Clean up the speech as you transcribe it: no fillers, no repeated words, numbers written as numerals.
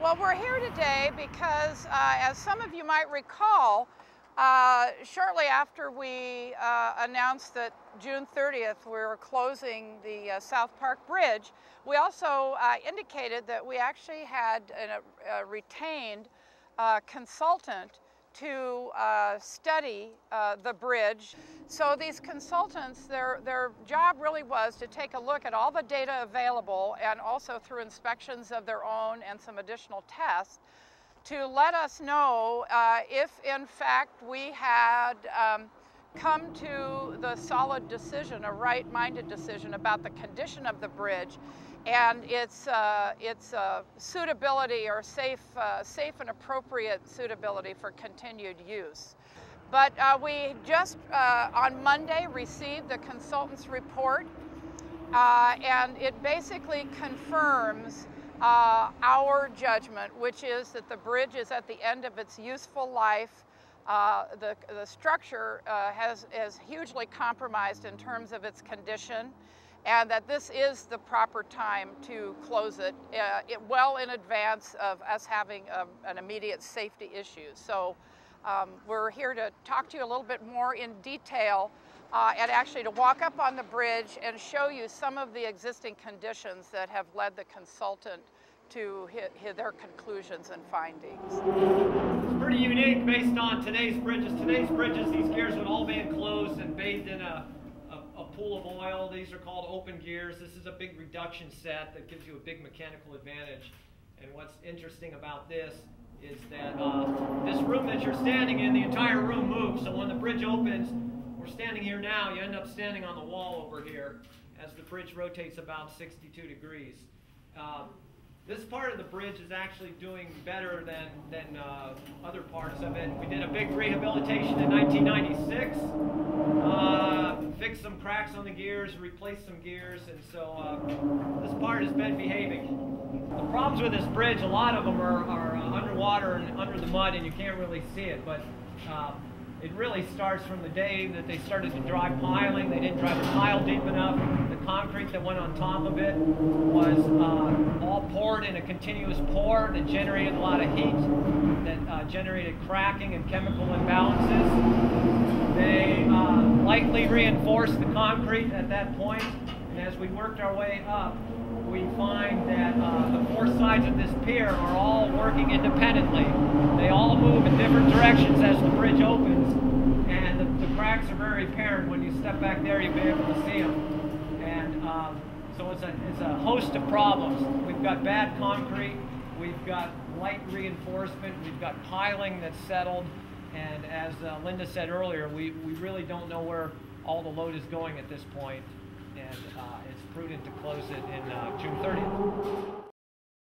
Well, we're here today because, as some of you might recall, shortly after we announced that June 30th we were closing the South Park Bridge, we also indicated that we actually had a retained consultant to study the bridge. So these consultants, their job really was to take a look at all the data available, and also through inspections of their own and some additional tests, to let us know if in fact we had come to the solid decision, a right-minded decision about the condition of the bridge and its suitability, or safe and appropriate suitability for continued use. But we just on Monday received the consultant's report, and it basically confirms our judgment, which is that the bridge is at the end of its useful life. The structure is hugely compromised in terms of its condition, and that this is the proper time to close it, well in advance of us having an immediate safety issue. So we're here to talk to you a little bit more in detail and actually to walk up on the bridge and show you some of the existing conditions that have led the consultant to hit their conclusions and findings. It's pretty unique based on today's bridges. Today's bridges, these gears would all be enclosed and bathed in a pool of oil. These are called open gears. This is a big reduction set that gives you a big mechanical advantage. And what's interesting about this is that this room that you're standing in, the entire room moves. So when the bridge opens, we're standing here now, you end up standing on the wall over here as the bridge rotates about 62 degrees. This part of the bridge is actually doing better than other parts of it. We did a big rehabilitation in 1996, fixed some cracks on the gears, replaced some gears, and so this part has been behaving. The problems with this bridge, a lot of them are underwater and under the mud, and you can't really see it, but it really starts from the day that they started to dry piling. They didn't drive the pile deep enough. The concrete that went on top of it was all poured in a continuous pour that generated a lot of heat, that generated cracking and chemical imbalances. They lightly reinforced the concrete at that point, and as we worked our way up, we find that the four sides of this pier are all working independently. They all move in different directions as the bridge opens, and the cracks are very apparent. When you step back there, you'll be able to see them. And so it's a host of problems. We've got bad concrete, we've got light reinforcement, we've got piling that's settled, and as Linda said earlier, we really don't know where all the load is going at this point, and it's prudent to close it in June 30th.